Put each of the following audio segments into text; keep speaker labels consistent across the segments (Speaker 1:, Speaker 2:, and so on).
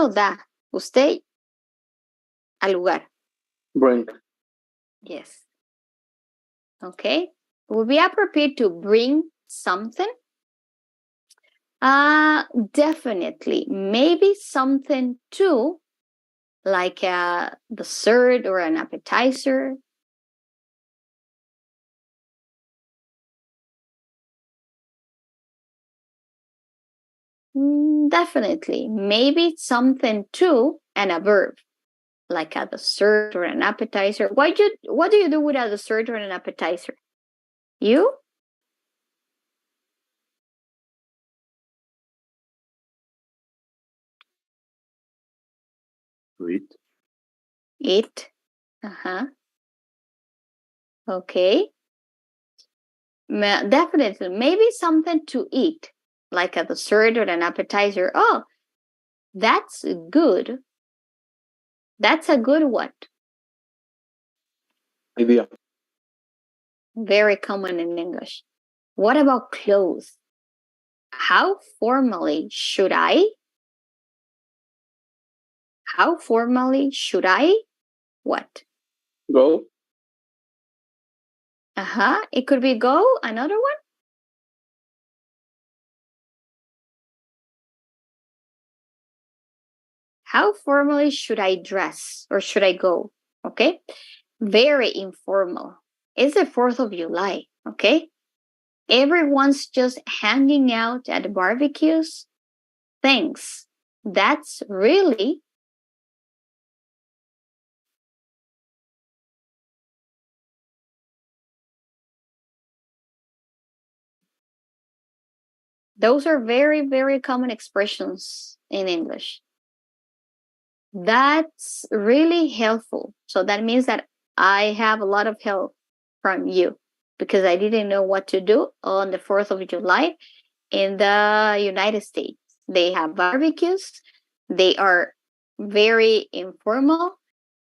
Speaker 1: lo da usted al lugar?
Speaker 2: Bring.
Speaker 1: Yes. Okay. Would be appropriate to bring something? Definitely. Maybe something too, like a dessert or an appetizer. Definitely. Maybe something too and a verb, like a dessert or an appetizer. What do you do with a dessert or an appetizer? You?
Speaker 2: Eat.
Speaker 1: Eat. Uh-huh. Okay. Definitely. Maybe something to eat, like a dessert or an appetizer. Oh, that's good. That's a good what?
Speaker 2: Idea.
Speaker 1: Very common in English. What about clothes? How formally should I? How formally should I? What?
Speaker 2: Go.
Speaker 1: It could be go. Another one? How formally should I dress or should I go? Okay. Very informal. It's the 4th of July. Okay. Everyone's just hanging out at barbecues. Thanks. That's really those are very, very common expressions in English. That's really helpful. So that means that I have a lot of help from you because I didn't know what to do on the 4th of July in the United States. They have barbecues. They are very informal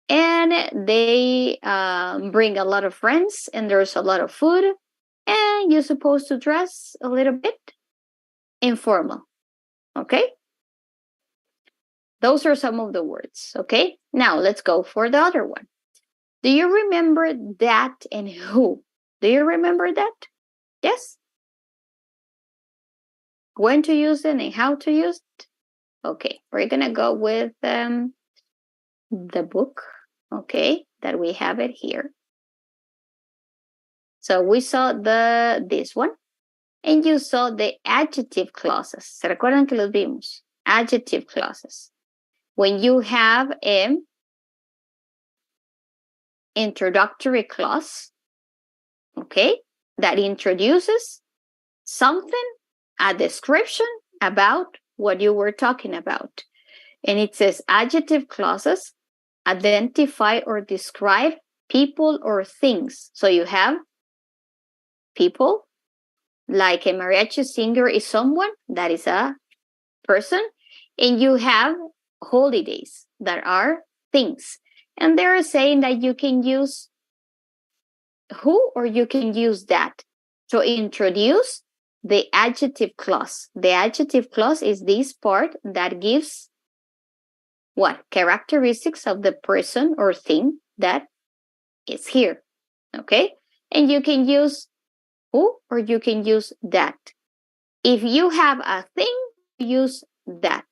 Speaker 1: and they bring a lot of friends and there's a lot of food and you're supposed to dress a little bit informal. Okay? Those are some of the words. Okay? Now let's go for the other one. Do you remember that and who? Do you remember that? Yes? When to use it and how to use it? Okay, we're going to go with the book, okay, that we have it here. So we saw this one, and you saw the adjective clauses. ¿Se recuerdan que los vimos? Adjective clauses. When you have an introductory clause, okay, that introduces something, a description about what you were talking about. And it says adjective clauses identify or describe people or things. So you have people, like a mariachi singer is someone, that is a person. And you have holidays that are things. And they're saying that you can use who or you can use that to introduce the adjective clause. The adjective clause is this part that gives what? Characteristics of the person or thing that is here. Okay? And you can use who or you can use that. If you have a thing, use that.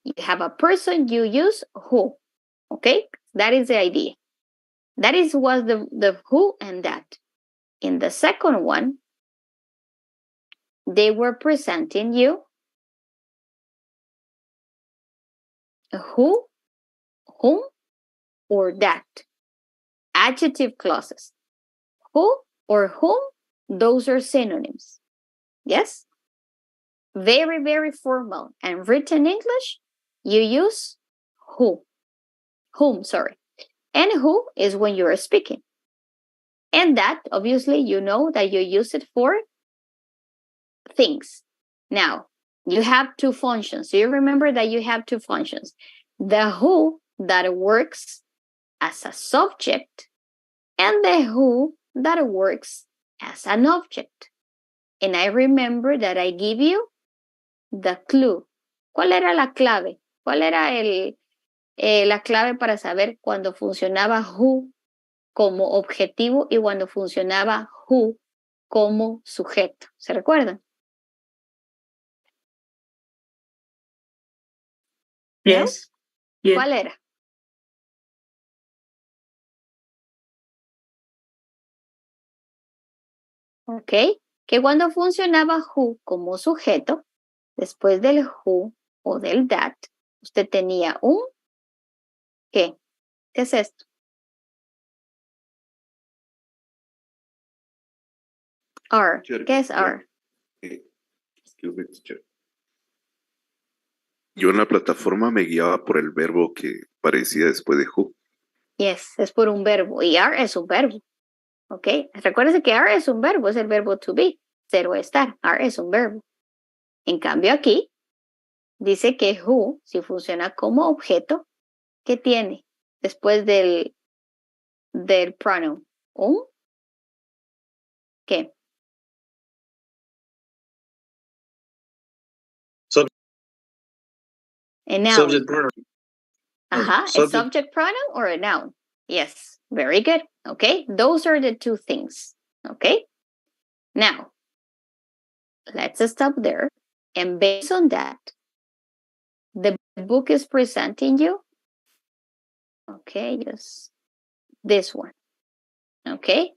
Speaker 1: You have a person, you use who. Okay? That is the idea. That is what the who and that. In the second one, they were presenting you who, whom, or that. Adjective clauses. Who or whom, those are synonyms. Yes? Very, very formal. And written English, you use who. Whom, sorry. And who is when you're speaking. And that, obviously, you know that you use it for things. Now, you have two functions. So you remember that you have two functions. The who that works as a subject and the who that works as an object. And I remember that I give you the clue. ¿Cuál era la clave? ¿Cuál era la clave para saber cuando funcionaba who como objetivo y cuando funcionaba who como sujeto? ¿Se recuerdan? ¿No?
Speaker 3: Yes. Yeah.
Speaker 1: ¿Cuál era? ¿Ok? Que cuando funcionaba who como sujeto, después del who o del that, usted tenía un ¿qué? ¿Qué es esto? Are. ¿Qué es are?
Speaker 4: Excuse me, teacher. Yo en la plataforma me guiaba por el verbo que parecía después de who.
Speaker 1: Yes, es por un verbo. Y are es un verbo. ¿Ok? Recuérdese que are es un verbo, es el verbo to be. Cero estar. Are es un verbo. En cambio aquí, dice que who, si funciona como objeto, ¿qué tiene? Después del pronoun. ¿Un? ¿Qué? A noun.
Speaker 3: Subject pronoun.
Speaker 1: Ajá, a subject pronoun or a noun? Yes, very good. Okay, those are the two things. Okay, now let's stop there. And based on that, the book is presenting you. Okay, just this one. Okay,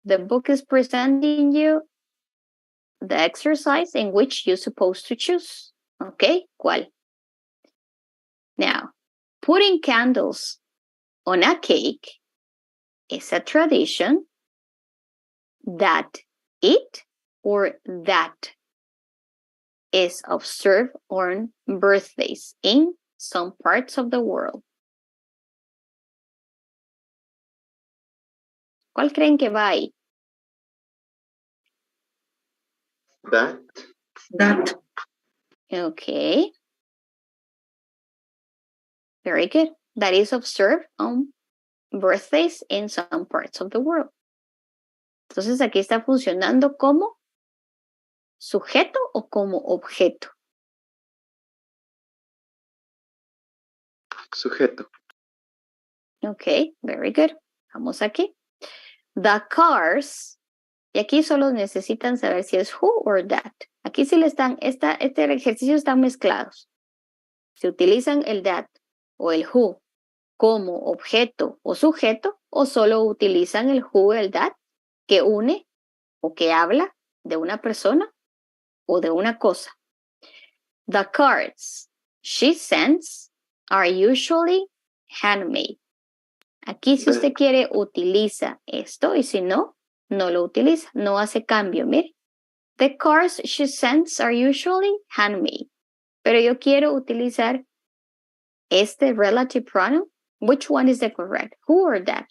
Speaker 1: the book is presenting you the exercise in which you're supposed to choose. Okay, ¿cuál? Now, putting candles on a cake is a tradition that it or that is observed on birthdays in some parts of the world. ¿Cuál creen que va ahí?
Speaker 3: That.
Speaker 1: Okay. Very good. That is observed on birthdays in some parts of the world. Entonces aquí está funcionando como sujeto o como objeto.
Speaker 2: Sujeto.
Speaker 1: Okay, very good. Vamos aquí. The cars, y aquí solo necesitan saber si es who or that. Aquí sí le están, este ejercicio están mezclados. Se utilizan el that o el who como objeto o sujeto, o solo utilizan el who, el that, que une o que habla de una persona o de una cosa. The cards she sends are usually handmade. Aquí si usted quiere utiliza esto y si no, no lo utiliza, no hace cambio. Mire, the cards she sends are usually handmade. Pero yo quiero utilizar este relative pronoun. Which one is the correct? Who or that?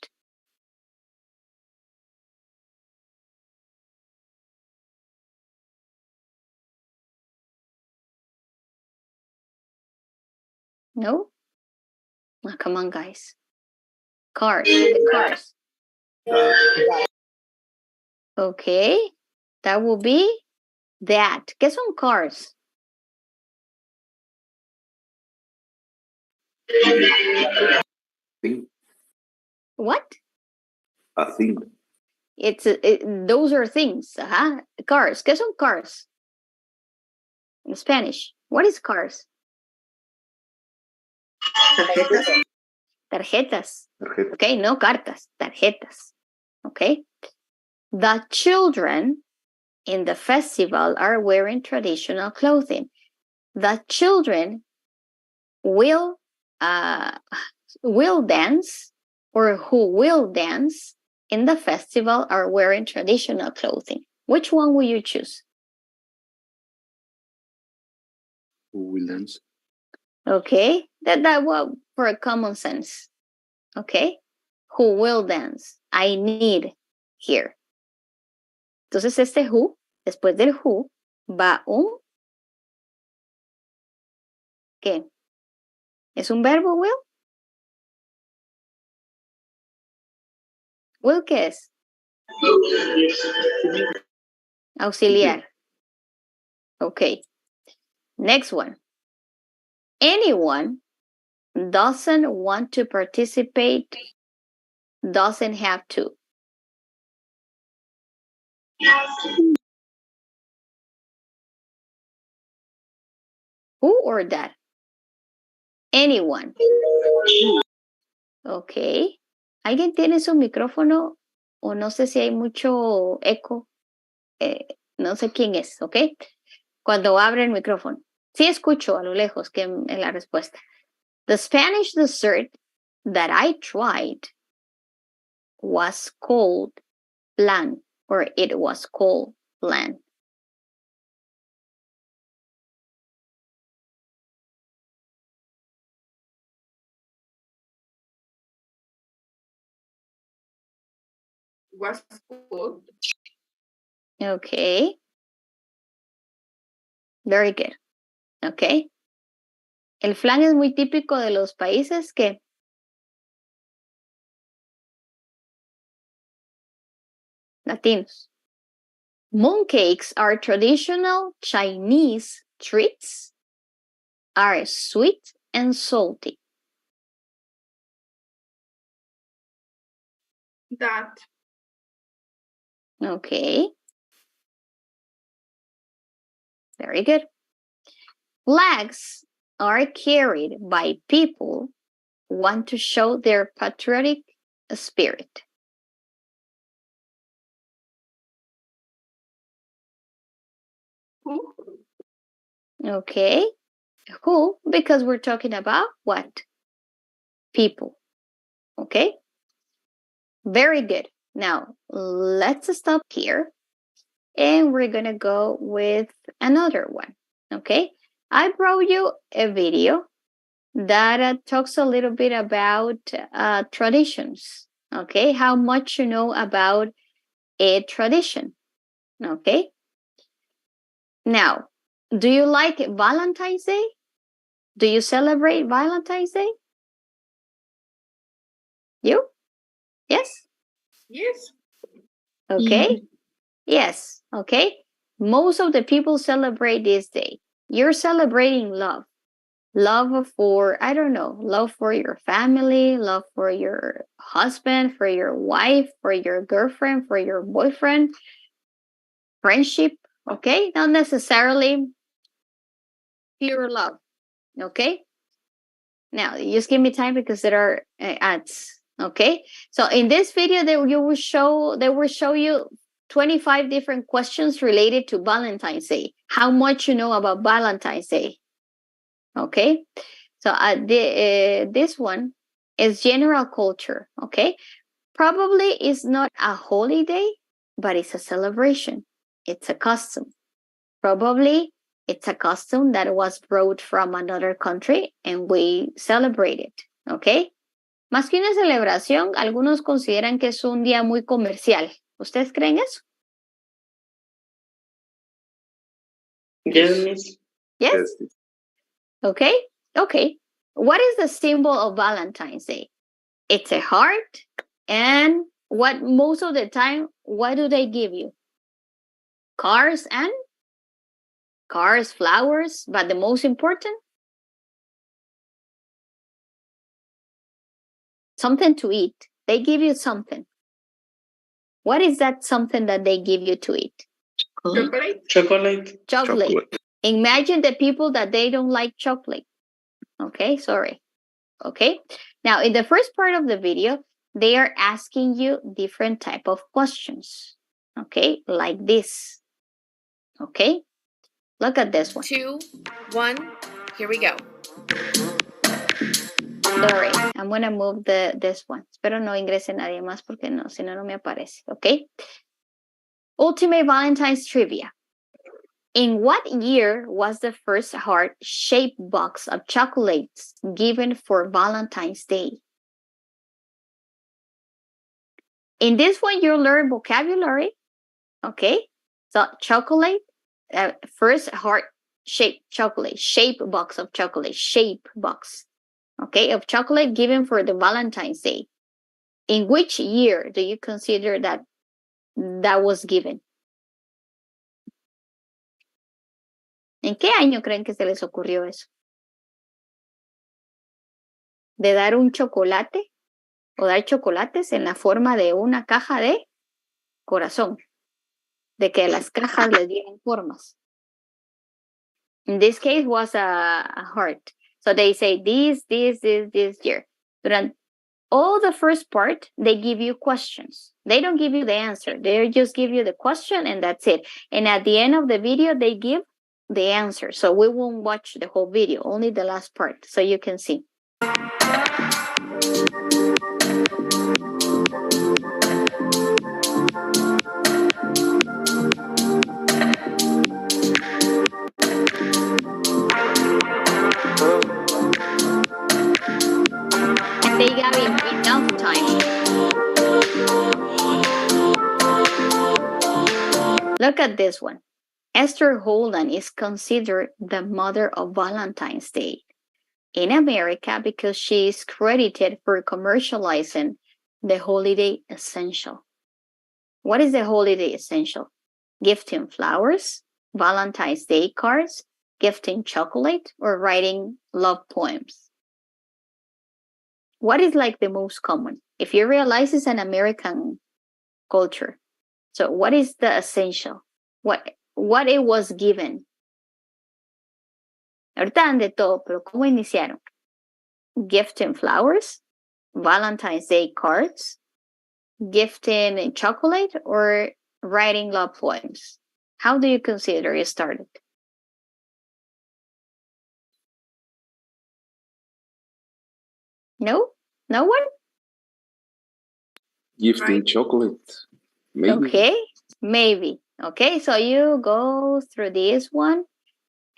Speaker 1: No? Oh, come on, guys. Cars, the cars. Okay, that will be that. ¿Qué son cars?
Speaker 4: Thing.
Speaker 1: What?
Speaker 4: A thing.
Speaker 1: Those are things. Ajá. Cars. ¿Qué son cars? In Spanish. What is cars?
Speaker 3: Tarjetas.
Speaker 1: Tarjetas.
Speaker 4: Tarjeta.
Speaker 1: Okay, no cartas. Tarjetas. Okay. The children in the festival are wearing traditional clothing. The children will dance, or who will dance in the festival are wearing traditional clothing. Which one will you choose?
Speaker 4: Who will dance?
Speaker 1: Okay, that was for a common sense. Okay, who will dance? I need here. Entonces este who, después del who, va un ¿qué? ¿Es un verbo, will? Will, ¿qué es? Auxiliar. Okay. Next one. anyone doesn't want to participate doesn't have to. Who or that? Anyone. Ok. ¿Alguien tiene su micrófono? O no sé si hay mucho eco. No sé quién es, ¿ok? Cuando abre el micrófono. Sí escucho a lo lejos que en la respuesta. The Spanish dessert that I tried was called flan, or it was called flan.
Speaker 3: Was called.
Speaker 1: Okay. Very good. Okay. El flan es muy típico de los países que latinos. Mooncakes are traditional Chinese treats, are sweet and salty.
Speaker 3: That.
Speaker 1: Okay. Very good. Flags are carried by people who want to show their patriotic spirit.
Speaker 3: Who?
Speaker 1: Okay. Who? Because we're talking about what? People. Okay. Very good. Now, let's stop here and we're going to go with another one. Okay. I brought you a video that talks a little bit about traditions. Okay. How much you know about a tradition. Okay. Now, do you like Valentine's Day? Do you celebrate Valentine's Day? You? Yes?
Speaker 3: Yes.
Speaker 1: Okay. Yes. Okay. Most of the people celebrate this day. You're celebrating love. Love for, I don't know, love for your family, love for your husband, for your wife, for your girlfriend, for your boyfriend, friendship. Okay. Not necessarily pure love. Okay. Now, just give me time because there are ads. Okay. So in this video, they will show you 25 different questions related to Valentine's Day. How much you know about Valentine's Day? Okay. So this one is general culture. Okay. Probably it's not a holiday, but it's a celebration. It's a custom. Probably it's a custom that was brought from another country and we celebrate it. Okay. Más que una celebración, algunos consideran que es un día muy comercial. ¿Ustedes creen eso?
Speaker 2: Yes, miss.
Speaker 1: Yes? Okay. Okay. What is the symbol of Valentine's Day? It's a heart. And what most of the time, what do they give you? Cars, flowers, but the most important, something to eat. They give you something. What is that something that they give you to eat?
Speaker 3: Chocolate.
Speaker 1: Chocolate. Imagine the people that they don't like chocolate. Okay, sorry. Okay. Now, in the first part of the video, they are asking you different type of questions. Okay, like this. Okay, look at this one.
Speaker 5: 2, 1, here we go.
Speaker 1: Sorry, I'm gonna move this one. Espero no ingrese nadie más porque no, si no, no me aparece. Okay. Ultimate Valentine's trivia. In what year was the first heart-shaped box of chocolates given for Valentine's Day? In this one, you'll learn vocabulary. Okay. So chocolate, first heart-shaped chocolate, shape box of chocolate, shape box. Okay, of chocolate given for the Valentine's Day. In which year do you consider that was given? ¿En qué año creen que se les ocurrió eso? de dar un chocolate o dar chocolates en la forma de una caja de corazón, de que las cajas le dieran formas. In this case was a heart. So they say this year. Durante all the first part, they give you questions. They don't give you the answer. They just give you the question and that's it. And at the end of the video, they give the answer. So we won't watch the whole video, only the last part, so you can see. And they got enough time. Look at this one. Esther Holden is considered the mother of Valentine's Day in America because she is credited for commercializing the holiday essential. What is the holiday essential? Gifting flowers, Valentine's Day cards, gifting chocolate, or writing love poems? What is like the most common? If you realize it's an American culture. So what is the essential? What it was given? Ahorita dan de todo, pero ¿cómo iniciaron? Gifting flowers, Valentine's Day cards, gifting chocolate, or writing love poems? How do you consider it started? No? No one?
Speaker 4: Gifting chocolate. Maybe.
Speaker 1: Okay, maybe. Okay, so you go through this one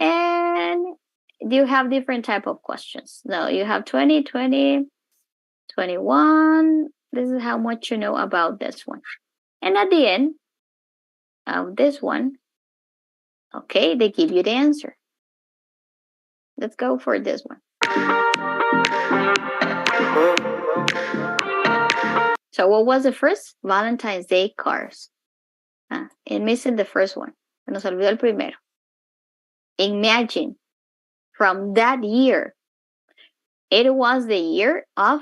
Speaker 1: and you have different type of questions. No, you have 20, 20, 21. This is how much you know about this one. And at the end of this one, okay, they give you the answer. Let's go for this one. So what was the first? Valentine's Day cards. And missing the first one. Se nos olvidó el primero. Imagine from that year, it was the year of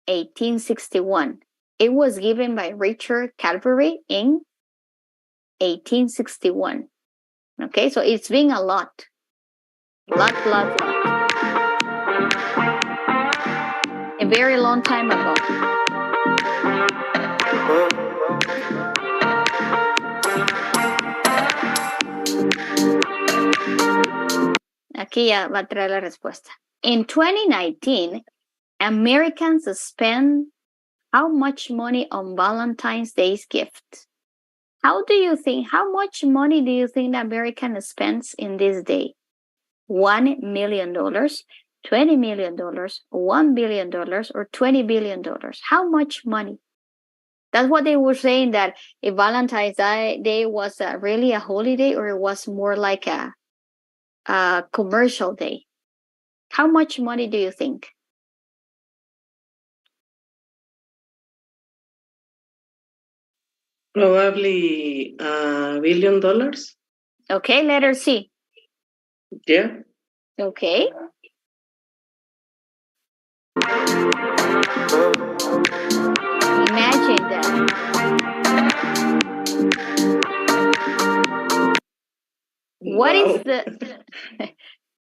Speaker 1: 1861. It was given by Richard Calvary in 1861. Okay, so it's been a lot. Lot. A very long time ago. Aquí ya va a traer la respuesta. In 2019, Americans spend how much money on Valentine's Day's gift? How much money do you think the American spends in this day? $1 million, $20 million, $1 billion, or $20 billion? How much money? That's what they were saying, that if Valentine's Day was really a holiday, or it was more like a commercial day. How much money do you think?
Speaker 2: Probably $1 billion.
Speaker 1: Okay, letter C.
Speaker 2: Yeah.
Speaker 1: Okay. Imagine that. What is the...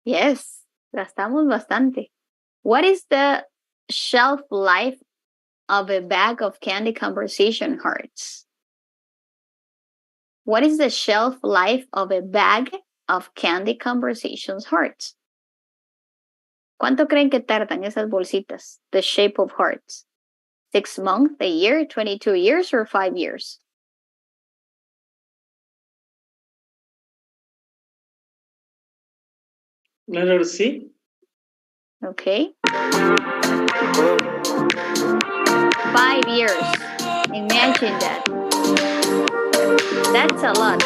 Speaker 1: Yes, gastamos bastante. What is the shelf life of a bag of candy conversation hearts? What is the shelf life of a bag of candy conversations hearts? ¿Cuánto creen que tardan esas bolsitas? The shape of hearts. 6 months, a year, 22 years, or 5 years?
Speaker 2: Letter C.
Speaker 1: Okay. 5 years. Imagine that. That's a lot.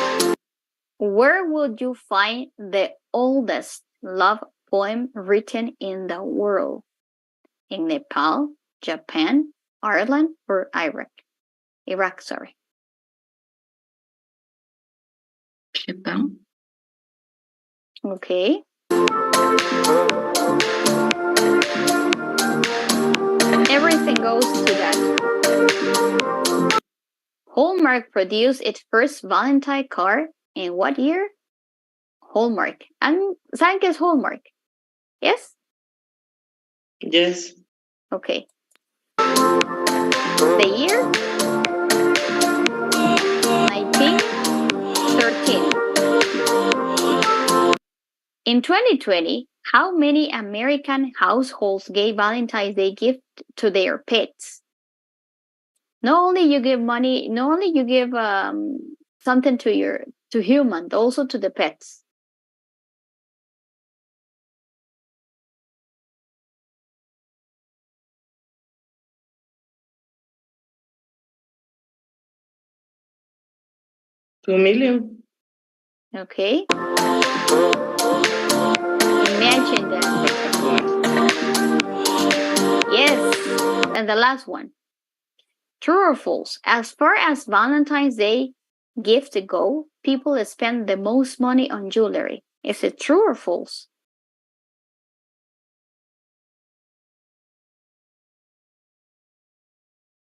Speaker 1: Where would you find the oldest love poem written in the world? In Nepal, Japan, Ireland, or Iraq? Iraq, sorry.
Speaker 3: Japan.
Speaker 1: Okay. goes to that. Hallmark produced its first Valentine card in what year? Hallmark. ¿Saben qué es Hallmark? Yes?
Speaker 2: Yes.
Speaker 1: Okay. The year? 1913. In 2020, how many American households gave Valentine's Day gift to their pets? Not only you give money, not only you give something to humans, also to the pets.
Speaker 2: $2 million.
Speaker 1: Okay. Imagine that. Yes. And the last one. True or false? As far as Valentine's Day gifts go, people spend the most money on jewelry. Is it true or false?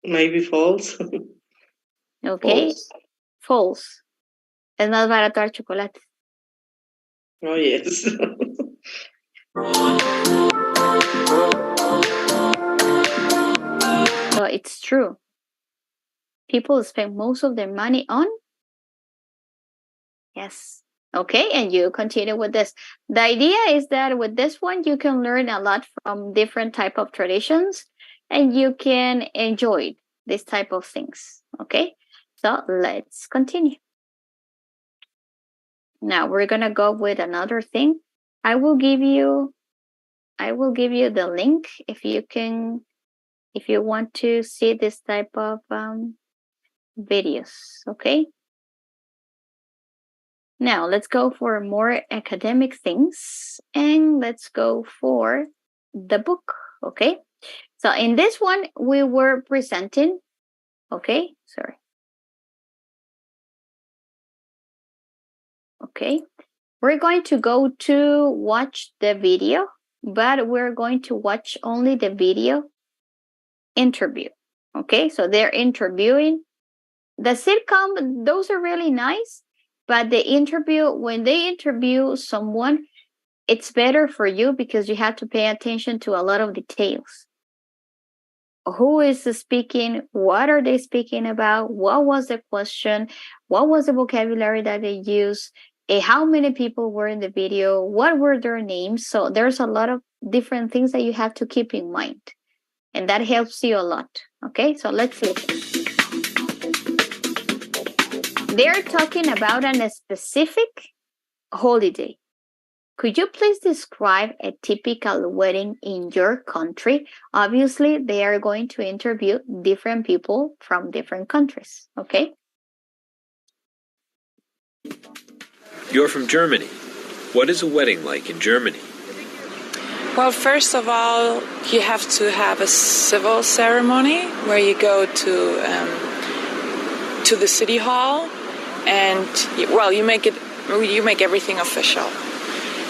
Speaker 2: Maybe false.
Speaker 1: Okay.
Speaker 4: False.
Speaker 1: False. Es más barato el chocolate.
Speaker 2: Oh, yes.
Speaker 1: So it's true. People spend most of their money on. Yes. Okay, and you continue with this. The idea is that with this one, you can learn a lot from different type of traditions, and you can enjoy this type of things. Okay, so let's continue. Now we're gonna go with another thing. I will give you the link if you want to see this type of videos. Okay. Now let's go for more academic things, and let's go for the book. Okay. So in this one, we were presenting. Okay. Sorry. Okay. We're going to go to watch the video, but we're going to watch only the video interview. Okay. So they're interviewing. The sitcom, those are really nice, but the interview, when they interview someone, it's better for you because you have to pay attention to a lot of details. Who is speaking? What are they speaking about? What was the question? What was the vocabulary that they used? How many people were in the video? What were their names? So there's a lot of different things that you have to keep in mind. And that helps you a lot. Okay, so let's listen. They're talking about a specific holiday. Could you please describe a typical wedding in your country? Obviously, they are going to interview different people from different countries. Okay?
Speaker 6: You're from Germany. What is a wedding like in Germany?
Speaker 7: Well, first of all, you have to have a civil ceremony where you go to the city hall, and you make everything official.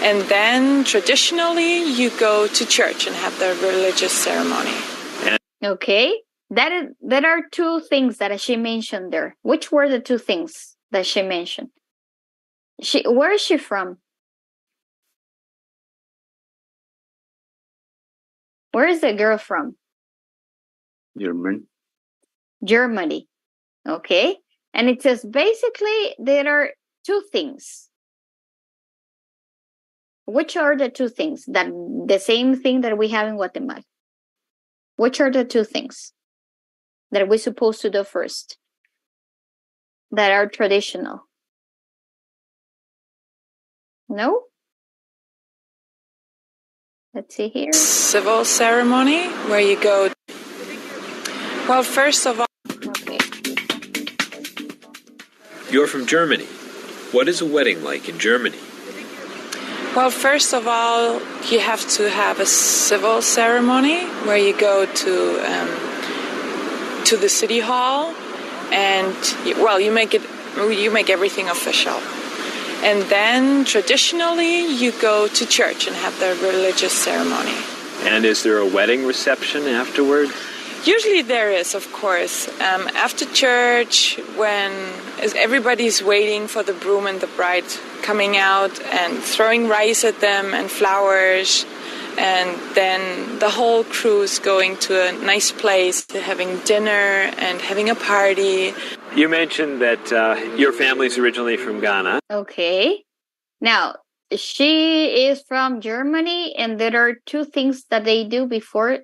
Speaker 7: And then traditionally, you go to church and have the religious ceremony.
Speaker 1: Okay, there are two things that she mentioned there. Which were the two things that she mentioned? Where is she from? Where is the girl from? Germany. Okay. And it says basically there are two things. Which are the two things? The same thing that we have in Guatemala. Which are the two things that we're supposed to do first that are traditional? No? Let's see here.
Speaker 7: Civil ceremony where you go. Well, first of all.
Speaker 1: Okay.
Speaker 6: You're from Germany. What is a wedding like in Germany?
Speaker 7: Well, first of all, you have to have a civil ceremony where you go to the city hall, and you make everything official. And then traditionally, you go to church and have the religious ceremony.
Speaker 6: And is there a wedding reception afterward?
Speaker 7: Usually there is, of course. After church, when everybody's waiting for the groom and the bride coming out and throwing rice at them and flowers, and then the whole crew's going to a nice place, having dinner and having a party.
Speaker 6: You mentioned that your family's originally from Ghana.
Speaker 1: Okay. Now, she is from Germany, and there are two things that they do before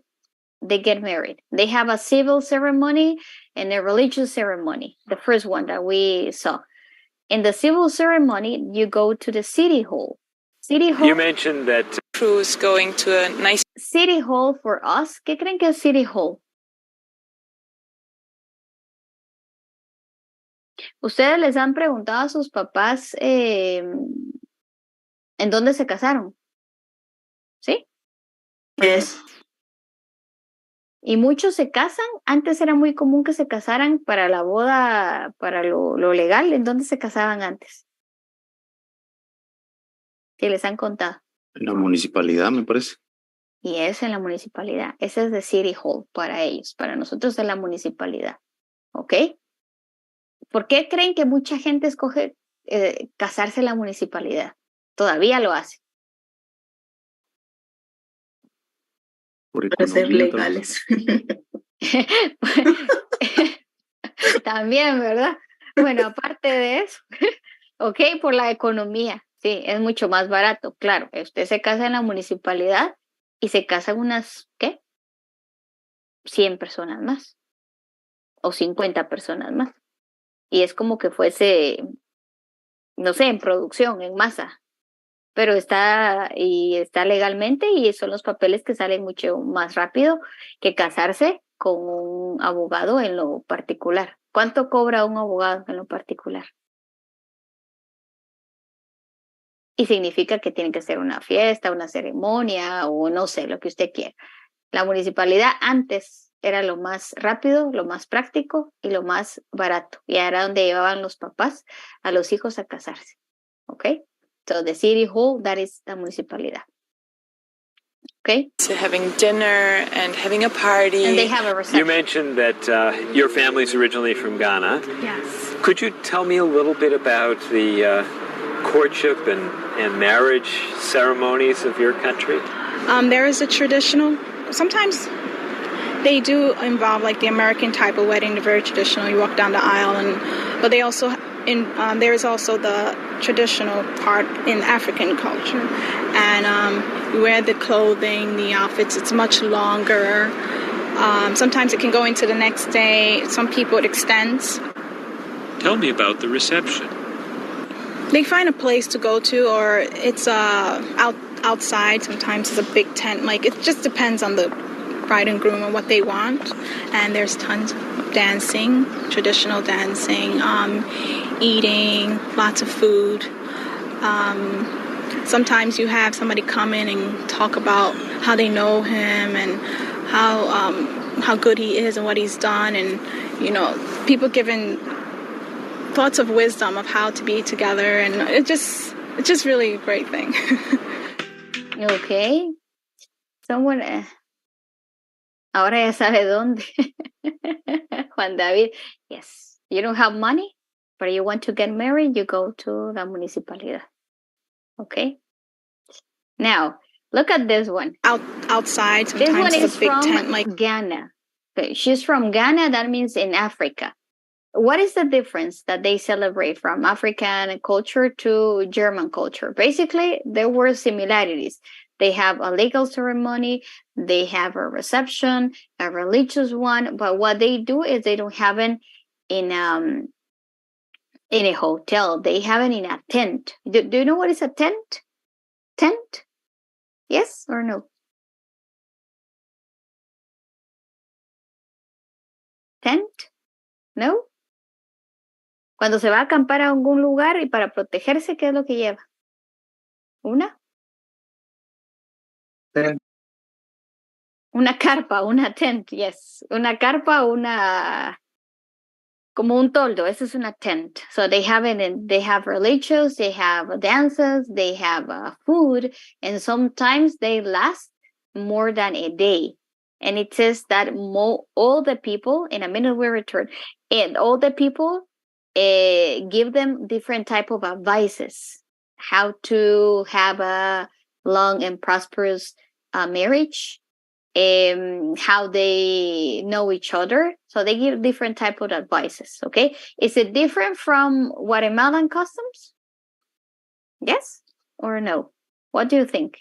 Speaker 1: they get married. They have a civil ceremony and a religious ceremony. The first one that we saw. In the civil ceremony, you go to the city hall. City hall.
Speaker 6: You mentioned that
Speaker 7: Crew's going to a nice
Speaker 1: City hall for us. ¿Qué creen que es city hall? ¿Ustedes les han preguntado a sus papás en dónde se casaron? ¿Sí?
Speaker 3: Yes.
Speaker 1: Y muchos se casan. Antes era muy común que se casaran para la boda, para lo legal. ¿En dónde se casaban antes? Si les han contado.
Speaker 4: En la municipalidad, me parece.
Speaker 1: Y es en la municipalidad. Ese es de City Hall para ellos. Para nosotros es la municipalidad. ¿Ok? ¿Por qué creen que mucha gente escoge casarse en la municipalidad? Todavía lo hace.
Speaker 4: Por
Speaker 3: Para ser
Speaker 4: economía, tal vez.
Speaker 3: legales.
Speaker 1: También, ¿verdad? Bueno, aparte de eso, ok, por la economía, sí, es mucho más barato, claro. Usted se casa en la municipalidad y se casan unas, ¿qué? 100 personas más o 50 personas más. Y es como que fuese, no sé, en producción, en masa. Pero está legalmente y son los papeles que salen mucho más rápido que casarse con un abogado en lo particular. ¿Cuánto cobra un abogado en lo particular? Y significa que tiene que ser una fiesta, una ceremonia o no sé, lo que usted quiera. La municipalidad antes era lo más rápido, lo más práctico y lo más barato. Y era donde llevaban los papás a los hijos a casarse. ¿Ok? So the city hall, that is la municipalidad. Okay?
Speaker 7: So having dinner and having a party.
Speaker 1: And they have a reception.
Speaker 6: you mentioned that your family's originally from Ghana.
Speaker 3: Yes.
Speaker 6: Could you tell me a little bit about the courtship and marriage ceremonies of your country?
Speaker 8: There is a traditional, sometimes they do involve like the American type of wedding, the very traditional, you walk down the aisle, but they also, there is also the traditional part in African culture. And you wear the clothing, the outfits, it's much longer. Sometimes it can go into the next day. Some people it extends.
Speaker 6: Tell me about the reception.
Speaker 8: They find a place to go to, or it's outside. Sometimes it's a big tent. Like, it just depends on the bride and groom and what they want. And there's tons of dancing, traditional dancing, eating, lots of food. Sometimes you have somebody come in and talk about how they know him and how good he is and what he's done, and people giving thoughts of wisdom of how to be together, and it's just really a great thing.
Speaker 1: Okay. Someone ahora ya sabe dónde. Juan David. Yes. You don't have money, but you want to get married, you go to la municipalidad. Okay. Now, look at this one.
Speaker 8: Outside,
Speaker 1: This
Speaker 8: sometimes
Speaker 1: one
Speaker 8: it's
Speaker 1: is
Speaker 8: a big
Speaker 1: from
Speaker 8: tent. Like,
Speaker 1: Ghana. Okay, she's from Ghana. That means in Africa. What is the difference that they celebrate from African culture to German culture? Basically, there were similarities. They have a legal ceremony, they have a reception, a religious one, but what they do is they don't have it in a hotel. They have it in a tent. Do you know what is a tent? Tent? Yes or no? Tent? No? Cuando se va a acampar a algún lugar y para protegerse, ¿qué es lo que lleva? ¿Una?
Speaker 3: Tent.
Speaker 1: Una carpa, una tent, yes. Una carpa, como un toldo. Eso es una tent. So they have it they have religious, they have dances, they have food, and sometimes they last more than a day. And it says that all the people, in a minute we return, and all the people give them different type of advices, how to have a long and prosperous marriage, how they know each other. So they give different type of advices. Okay, is it different from Guatemalan customs? Yes or no? What do you think?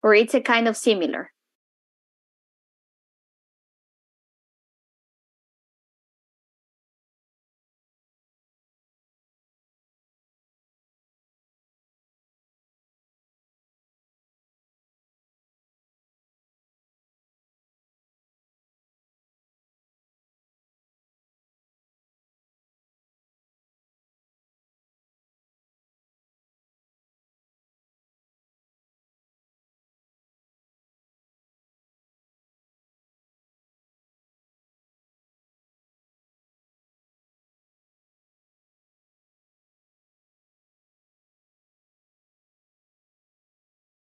Speaker 1: Or it's a kind of similar?